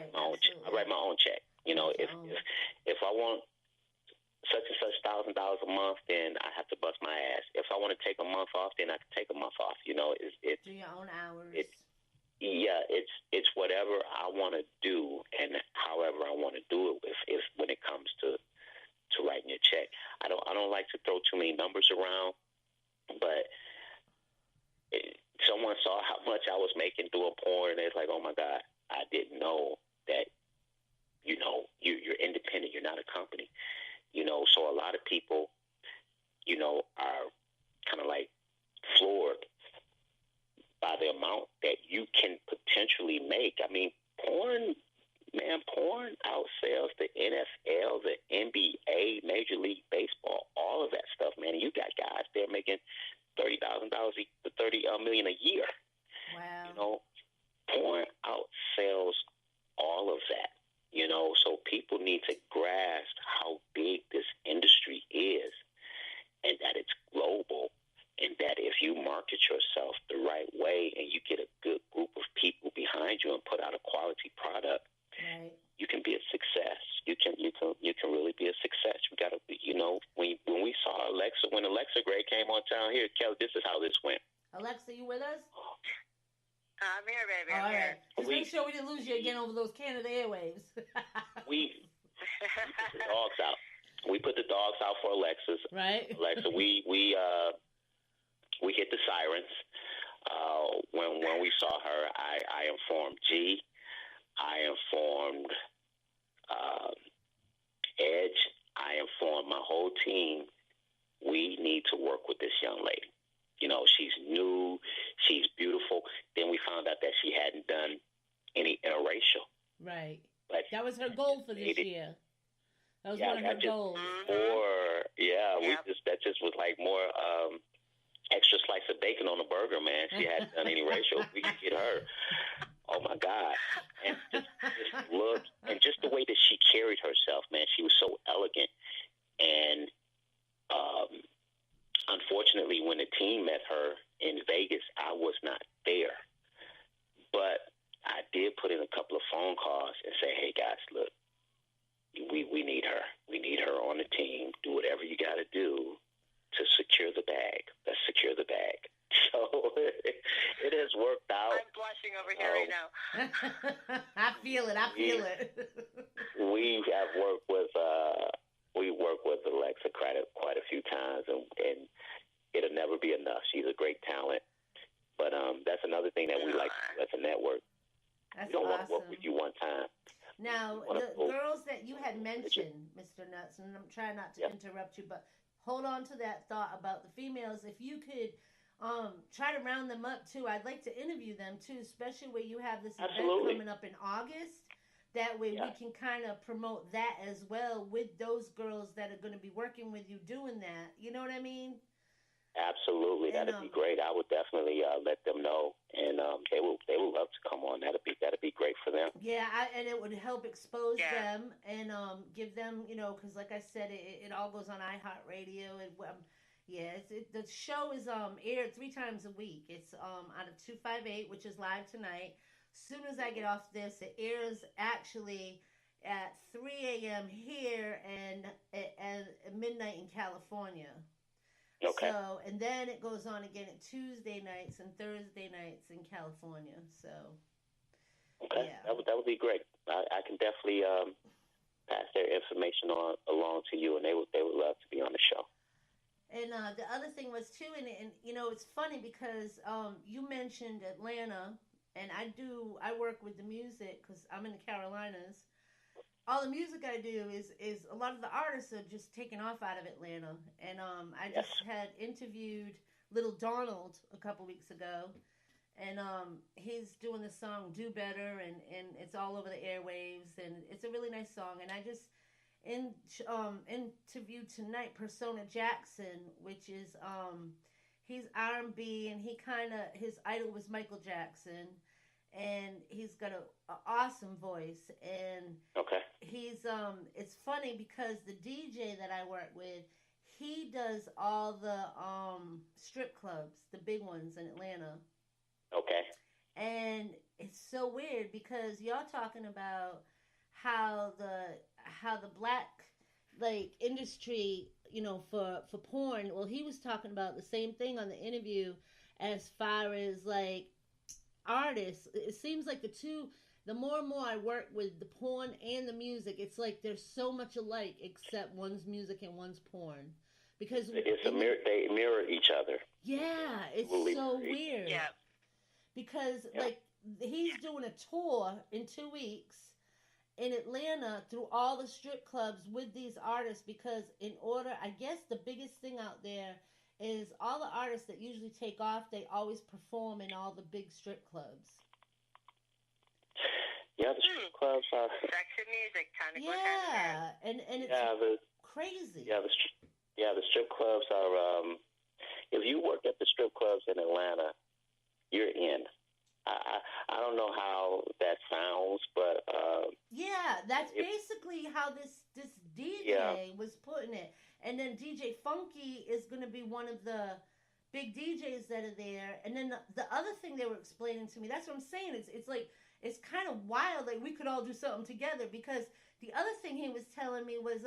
write my own check. If I want such and such $1,000 a month, then I have to bust my ass. If I want to take a month off, then I can take a month off. It's do your own hours. It's whatever I want to do and however I want to do it. If when it comes to writing a check, I don't like to throw too many numbers around, but someone saw how much I was making doing porn, and it's like, oh my God, I didn't know that. You're independent. You're not a company. So a lot of people, are kind of like floored by the amount that you can potentially make. I mean, porn outsells the NFL, the NBA, Major League Baseball, all of that stuff, man. And you got guys there making $30,000 to $30 million a year. Wow. Porn outsells all of that. So people need to grasp how big this industry is, and that it's global, and that if you market yourself the right way and you get a good group of people behind you and put out a quality product, right, you can be a success. You can really be a success. We got to, when we saw Alexa, when Alexa Gray came on town here, Kelly, this is how this went. Alexa, you with us? I'm here, baby. All right. Just make sure we didn't lose you again over those Canada airwaves. we put the dogs out. We put the dogs out for Alexis. Right. Alexa, we hit the sirens. When we saw her, I informed G. I informed Edge. I informed my whole team. We need to work with this young lady. She's new. She's beautiful. Then we found out that she hadn't done any interracial. Right. But that was her goal for this year. That was one of her goals. That just was like more extra slice of bacon on a burger, man. She hadn't done any racial. We could get her. Oh my God. And just look, and just the way that she carried herself, man, she was so elegant. And unfortunately, when the team met her in Vegas, I was not there. But I did put in a couple of phone calls and say, hey, guys, look, we need her. We need her on the team. Do whatever you got to do to secure the bag. Let's secure the bag. So it has worked out. I'm blushing over here right now. I feel it. We have worked with Alexa quite a few times, and it'll never be enough. She's a great talent. But that's another thing that we like as a network. That's we don't awesome. want to work with you one time. Now, the girls that you had mentioned, Mr. Nutz, and I'm trying not to interrupt you, but hold on to that thought about the females. If you could try to round them up, too, I'd like to interview them, too, especially where you have this event coming up in August. That way we can kind of promote that as well with those girls that are going to be working with you doing that. You know what I mean? Absolutely, that'd be great. I would definitely let them know, and they will love to come on. That'd be great for them. Yeah, and it would help expose them and give them, because like I said, it all goes on iHeartRadio. And the show is aired 3 times a week. It's on a 258, which is live tonight. As soon as I get off this, it airs actually at 3 a.m. here and at midnight in California. Okay. So, and then it goes on again at Tuesday nights and Thursday nights in California. So, okay, that would be great. I can definitely pass their information along to you, and they would love to be on the show. And the other thing was too, and it's funny because you mentioned Atlanta, and I work with the music because I'm in the Carolinas. All the music I do is a lot of the artists are just taken off out of Atlanta. And I just had interviewed Little Donald a couple weeks ago. and he's doing the song "Do Better," and it's all over the airwaves, and it's a really nice song. And I just interviewed tonight Persona Jackson, which is he's R&B, and he kind of, his idol was Michael Jackson, and he's got a awesome voice. And Okay. he's it's funny because the DJ that I work with, he does all the strip clubs, the big ones in Atlanta. Okay. And it's so weird because y'all talking about how the black like industry, you know, for porn. Well, he was talking about the same thing on the interview as far as like artists. It seems like the more and more I work with the porn and the music, it's like there's so much alike except one's music and one's porn. Because it's they mirror each other. Yeah, it's so weird. Yeah. Because like he's doing a tour in 2 weeks in Atlanta through all the strip clubs with these artists, because in order, I guess the biggest thing out there is all the artists that usually take off, they always perform in all the big strip clubs. Yeah, the strip clubs are Section music, kind of. Yeah, and it's crazy. The strip clubs are. If you work at the strip clubs in Atlanta, you're in. I don't know how that sounds, but yeah, that's basically how this DJ was putting it. And then DJ Funky is going to be one of the big DJs that are there. And then the other thing they were explaining to me, that's what I'm saying. It's like, it's kind of wild. Like we could all do something together, because the other thing he was telling me was,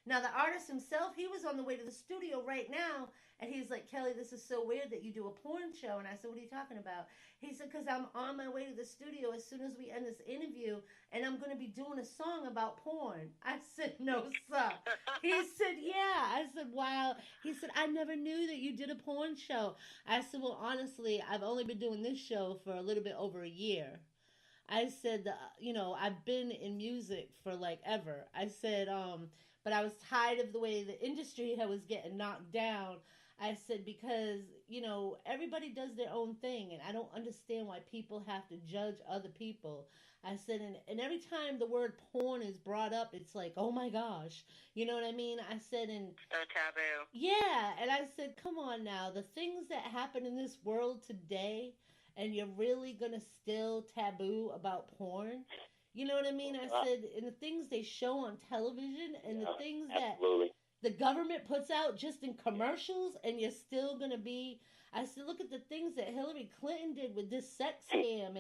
now the artist himself, he was on the way to the studio right now, and he's like, Kelly, this is so weird that you do a porn show. And I said, what are you talking about? He said, because I'm on my way to the studio as soon as we end this interview, and I'm going to be doing a song about porn. I said, no, sir. He said, yeah. I said, wow. He said, I never knew that you did a porn show. I said, well, honestly, I've only been doing this show for a little bit over a year. I said, you know, I've been in music for like ever. I said, but I was tired of the way the industry was getting knocked down. I said, because, you know, everybody does their own thing, and I don't understand why people have to judge other people. I said, and every time the word porn is brought up, it's like, oh my gosh. You know what I mean? I said, and so taboo. Yeah, and I said, come on now, the things that happen in this world today, and you're really gonna still taboo about porn? You know what I mean? I said, and the things they show on television, and the things that the government puts out just in commercials, and you're still gonna be. I said, look at the things that Hillary Clinton did with this sex scam,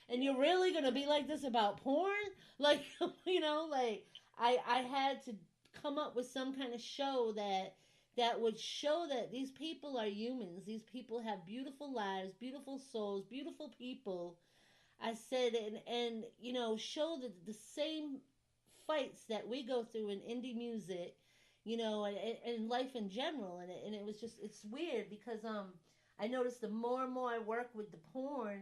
and you're really gonna be like this about porn? Like, you know, like I had to come up with some kind of show that would show that these people are humans. These people have beautiful lives, beautiful souls, beautiful people. I said, and you know, show the same fights that we go through in indie music, you know, and life in general. And it was just, it's weird because I noticed the more and more I work with the porn,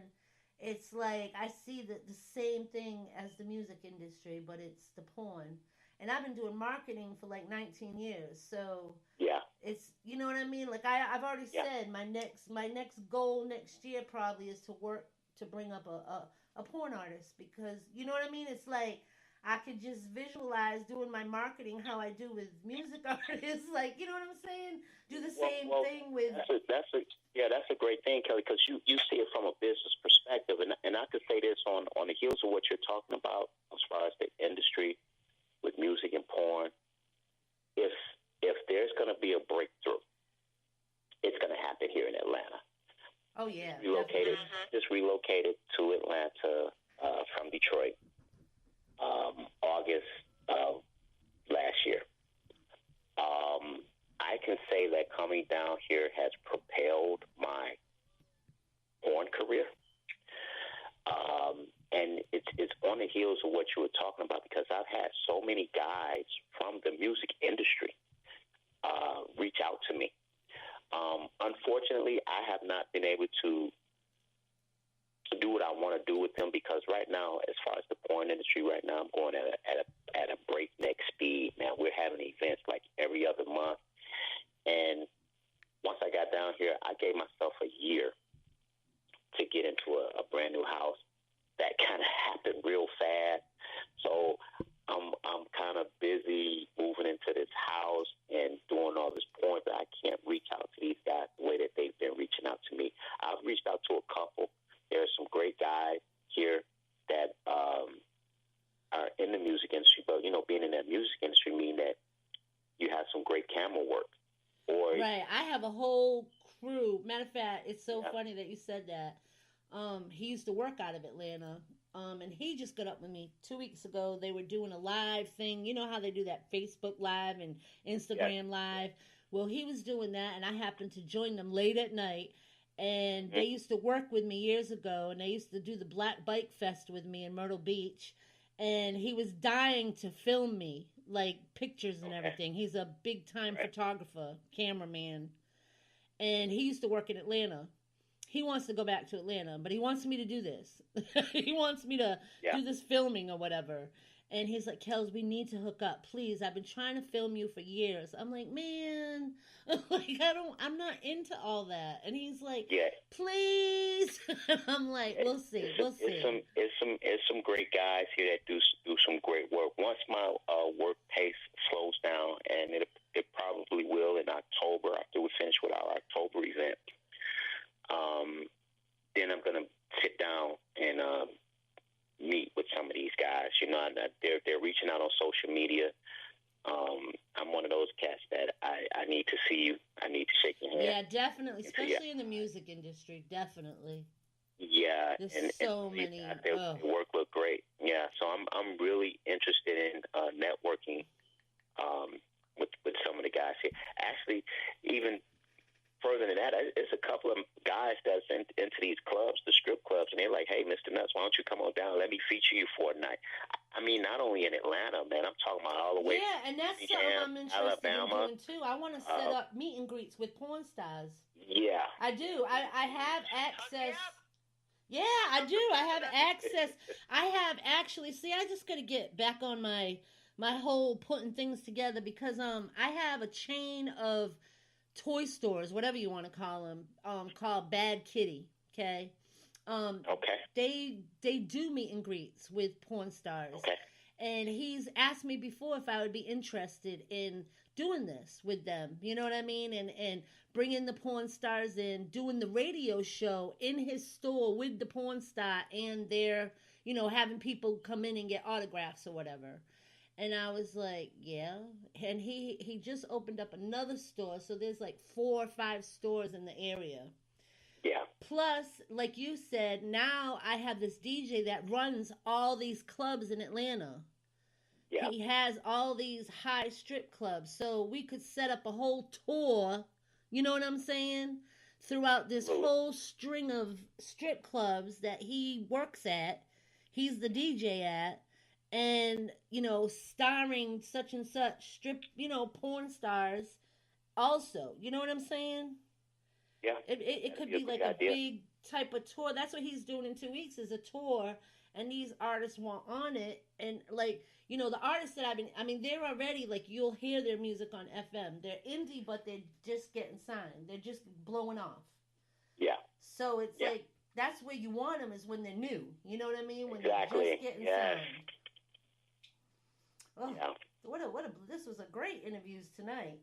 it's like I see the same thing as the music industry, but it's the porn. And I've been doing marketing for like 19 years, so yeah, it's, you know what I mean. Like I've already said, my next goal next year probably is to work to bring up a porn artist, because you know what I mean. It's like I could just visualize doing my marketing how I do with music artists. Like, you know what I'm saying? Do the same thing with. That's a great thing, Kelly, because you see it from a business perspective, and I could say this on the heels of what you're talking about as far as the industry with music and porn. If there's going to be a breakthrough, it's going to happen here in Atlanta. Oh yeah, just relocated to Atlanta from Detroit, August of last year. I can say that coming down here has propelled my porn career, and it's on the heels of what you were talking about, because I've had so many guys from the music industry reach out to me. Unfortunately, I have not been able to do what I want to do with them, because right now, as far as the porn industry, right now I'm going at a breakneck speed. Man, we're having events like every other month, and once I got down here, I gave myself a year to get into brand new house. That kind of happened real fast. So I'm kind of busy moving into this house and doing all this porn, but I can't reach out to these guys the way that they've been reaching out to me. I've reached out to a couple. There are some great guys here that are in the music industry, but, you know, being in that music industry means that you have some great camera work. Right. I have a whole crew. Matter of fact, it's so funny that you said that. He used to work out of Atlanta. And he just got up with me 2 weeks ago. They were doing a live thing. You know how they do that Facebook Live and Instagram Live? Well, he was doing that, and I happened to join them late at night. And they used to work with me years ago, and they used to do the Black Bike Fest with me in Myrtle Beach. And he was dying to film me, like pictures and everything. He's a big-time photographer, cameraman. And he used to work in Atlanta. He wants to go back to Atlanta, but he wants me to do this. He wants me to do this filming or whatever. And he's like, Kels, we need to hook up, please. I've been trying to film you for years. I'm like, man, like I'm not into all that. And he's like, please. And I'm like, we'll see. It's some great guys here that do some great work. Once my work pace slows down, and it probably will in October after we finish with our October event. Then I'm gonna sit down and meet with some of these guys. You know, they're reaching out on social media. I'm one of those cats that I need to see you. I need to shake your hand. Yeah, definitely, especially in the music industry, definitely. Yeah, there's and so many. Their work look great. Yeah, so I'm really interested in networking with some of the guys here. Actually, even further than that, it's a couple of guys that's into these clubs, the strip clubs, and they're like, hey, Mr. Nutz, why don't you come on down? Let me feature you for a night. I mean, not only in Atlanta, man, I'm talking about all the way. Yeah, and that's something I'm interested in doing, too. I want to set up meet and greets with porn stars. Yeah. I do. I have access. Yeah, I do. I have access. I have actually, see, I just got to get back on my whole putting things together because I have a chain of toy stores, whatever you want to call them, called Bad Kitty. Okay. They do meet and greets with porn stars. Okay. And he's asked me before if I would be interested in doing this with them. You know what I mean? And bringing the porn stars in, doing the radio show in his store with the porn star, and they're, you know, having people come in and get autographs or whatever. And I was like, yeah. And he just opened up another store. So there's like 4 or 5 stores in the area. Yeah. Plus, like you said, now I have this DJ that runs all these clubs in Atlanta. Yeah. He has all these high strip clubs. So we could set up a whole tour, you know what I'm saying? Throughout this whole string of strip clubs that he works at. He's the DJ at. And, you know, starring such and such strip, you know, porn stars also. You know what I'm saying? Yeah. It could be like a big type of tour. That's what he's doing in 2 weeks is a tour. And these artists want on it. And, like, you know, the artists that they're already, like, you'll hear their music on FM. They're indie, but they're just getting signed. They're just blowing off. Yeah. So it's like, that's where you want them is when they're new. You know what I mean? When they're just getting signed. Oh, yeah. This was a great interviews tonight.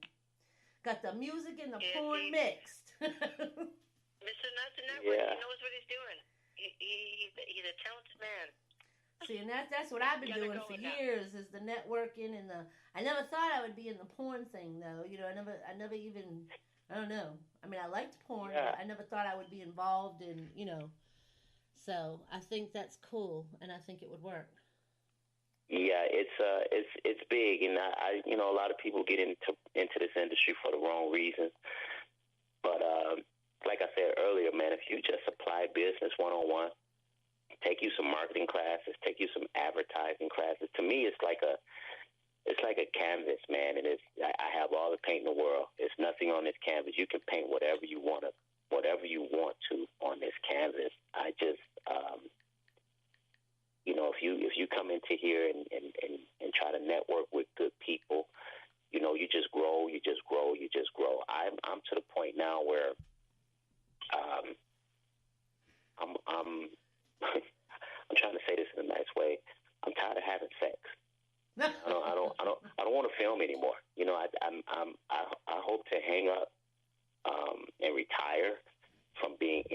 Got the music and the porn mixed. Mr. Nutz Network, he knows what he's doing. He's a talented man. See, and that's what I've been doing for years is the networking and I never thought I would be in the porn thing though. You know, I never even, I don't know. I mean, I liked porn, but I never thought I would be involved in, you know. So I think that's cool, and I think it would work. Yeah, it's big, and I you know, a lot of people get into this industry for the wrong reasons. But like I said earlier, man, if you just apply business 101, take you some marketing classes, take you some advertising classes. To me, it's like a canvas, man, and I have all the paint in the world. There's nothing on this canvas. You can paint whatever you want to on this canvas. I just you know, if you come into here and try to network with good people, you know, you just grow. I'm to the point now where I'm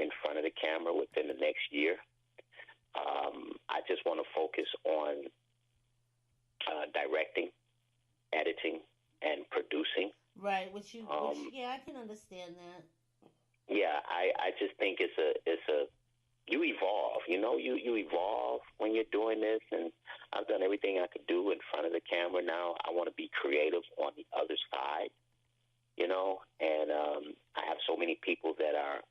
in front of the camera within the next year. I just want to focus on directing, editing, and producing. Right, which yeah, I can understand that. Yeah, I just think it's a you evolve, you evolve when you're doing this, and I've done everything I could do in front of the camera. Now I want to be creative on the other side, and I have so many people that are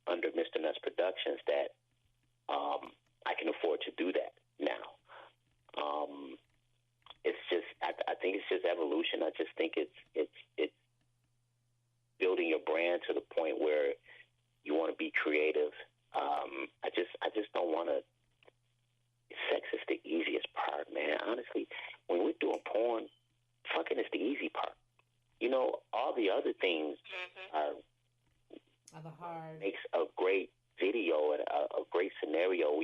under Mr. Nutz Productions that I can afford to do that now. It's just, I think it's just evolution. I just think it's building your brand to the point where you want to be creative. I just don't want to. Sex is the easiest part, man. Honestly, when we're doing porn, fucking is the easy part. All the other things are the hard. Makes a great video and a great scenario.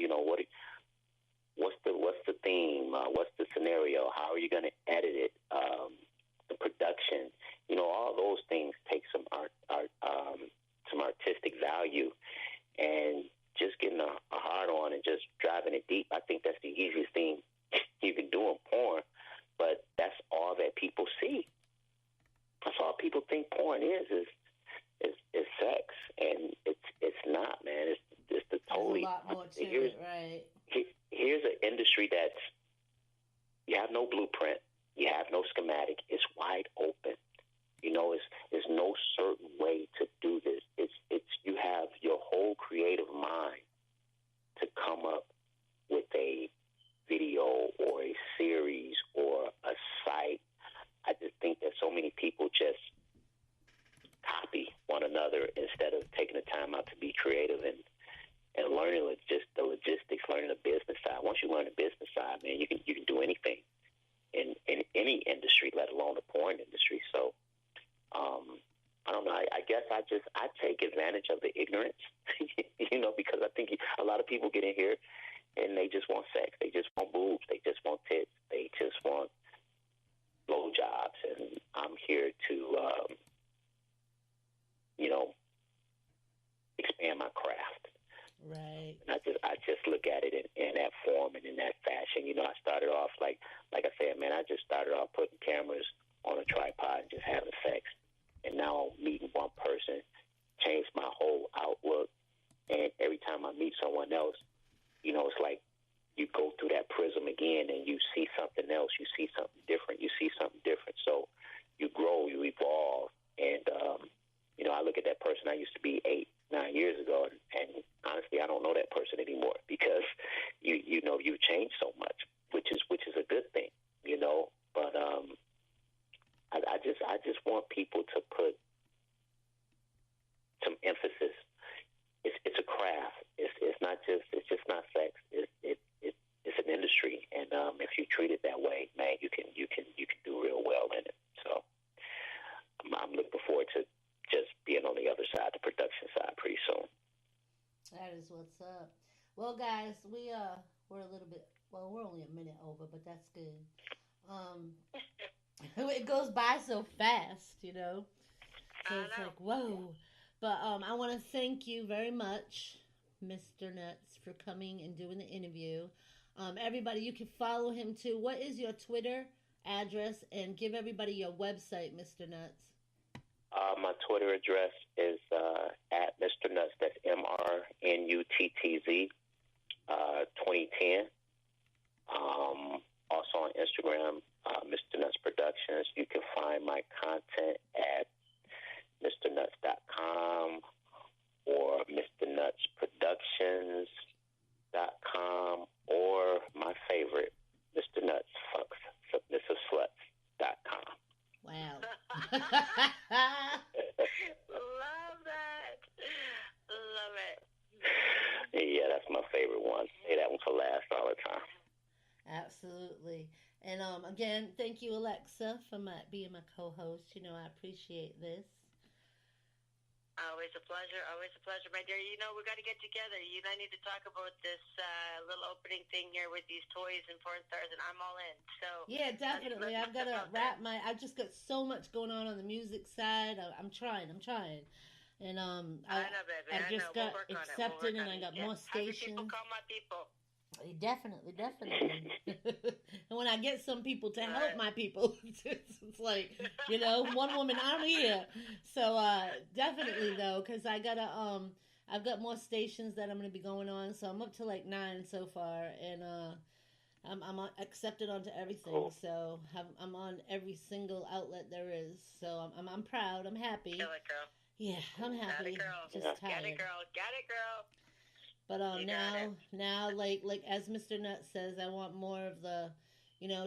What's the theme? What's the scenario? How are you going to edit it? The production. All those things take some some artistic value, and just getting a hard on and just driving it deep. I think that's the easiest thing you can do in porn, but that's all that people see. That's all people think porn is sex, and it's not, man. It's the totally. There's a lot more to it, right? Here's an industry that's you have no blueprint, you have no schematic. It's wide open. There's no certain way to do this. It's you have your whole creative mind to come up with a video or a series or a site. I just think that so many people just copy one another instead of taking the time out to be creative and learning just the logistics, learning the business side. Once you learn the business side, man, you can do anything in any industry, let alone the porn industry. So I don't know. I guess I take advantage of the ignorance, because I think a lot of people get in here and they just want sex. They just want boobs. They just want tits. They just want blowjobs. And I'm here to, expand my craft. Right. And I just look at it in that form and in that fashion. I started off like I said, man. I just started off putting cameras on a tripod and just having sex. And now meeting one person changed my whole outlook. And every time I meet someone else, it's like you go through that prism again and you see something else. You see something different. So you grow, you evolve. And, I look at that person I used to be 8-9 years ago, and honestly, I don't know that person anymore because you've changed so much, which is a good thing, But I just want people to put some emphasis. It's a craft. It's just not sex. It's an industry, and if you treat it that way, man, you can do real well in it. So I'm looking forward to just being on the other side, the production side, pretty soon. That is what's up. Well, guys, we're a little bit. Well, we're only a minute over, but that's good. It goes by so fast, So it's like, whoa. But I want to thank you very much, Mr. Nutz, for coming and doing the interview. Everybody, you can follow him too. What is your Twitter address? And give everybody your website, Mr. Nutz. My Twitter address is at Mr. Nutz. That's MRNUTTZ 2010. Also on Instagram, Mr. Nutz Productions. You can find my content at MrNutz.com or MrNutzProductions.com or my favorite, Mr. Nutz Fucks Submissive Sluts.com. Wow. Love that. Love it. Yeah, that's my favorite one. Say that one for last all the time. Absolutely. And again, thank you, Alexa, for being my co-host. I appreciate this. Always a pleasure. Always a pleasure, my dear. We got to get together. You and I need to talk about this little opening thing here with these toys and porn stars, and I'm all in. So yeah, definitely. I've got to wrap I just got so much going on the music side. I'm trying. And I know, baby. I just got We'll accepted, and I got more stations. People call my people. Definitely. And when I get some people to help my people, it's like, one woman army here. So definitely though, because I've got more stations that I'm going to be going on. So I'm up to like 9 so far, and I'm accepted onto everything. Cool. So I'm on every single outlet there is. So I'm proud. I'm happy. Kill it, girl. Yeah, I'm happy. Got it, girl. Just tired. Got it, girl. But now, like as Mr. Nutz says, I want more of the,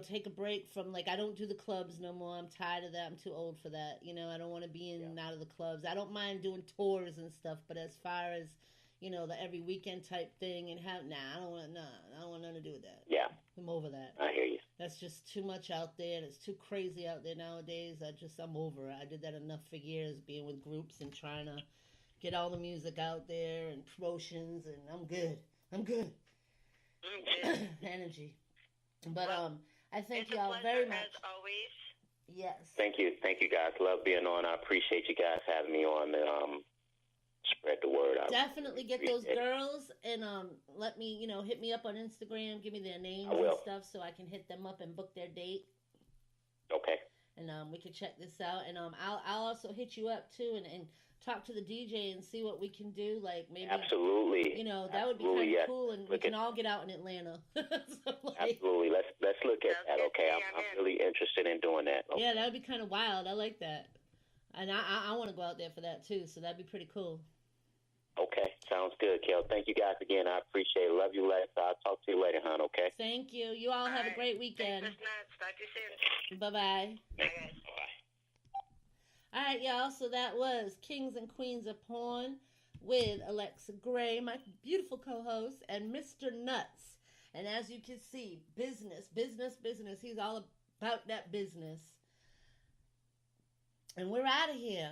take a break from, like, I don't do the clubs no more. I'm tired of that. I'm too old for that. I don't want to be in and out of the clubs. I don't mind doing tours and stuff, but as far as, the every weekend type thing and I don't want nothing to do with that. Yeah. I'm over that. I hear you. That's just too much out there, and it's too crazy out there nowadays. I'm over it. I did that enough for years, being with groups and trying to get all the music out there and promotions, and I'm good. Energy. But I thank y'all very much. As always. Yes. Thank you guys. Love being on. I appreciate you guys having me on. Spread the word. Definitely get those girls and let me, hit me up on Instagram. Give me their names and stuff so I can hit them up and book their date. Okay. And we can check this out. And I'll also hit you up too and talk to the DJ and see what we can do. Like maybe absolutely. That would be kind of cool, and we can all get out in Atlanta. Absolutely. Let's look at that. Okay, I'm really interested in doing that. Okay. Yeah, that would be kind of wild. I like that, and I want to go out there for that too. So that'd be pretty cool. Okay, sounds good, Kel. Thank you guys again. I appreciate it. Love you, Lex. I'll talk to you later, hon. Okay. Thank you. You all have a great weekend. Thanks, Talk to you soon. Bye-bye. Bye, guys. All right, y'all. So that was Kings and Queens of Porn with Alexa Gray, my beautiful co-host, and Mr. Nutz. And as you can see, business. He's all about that business. And we're out of here.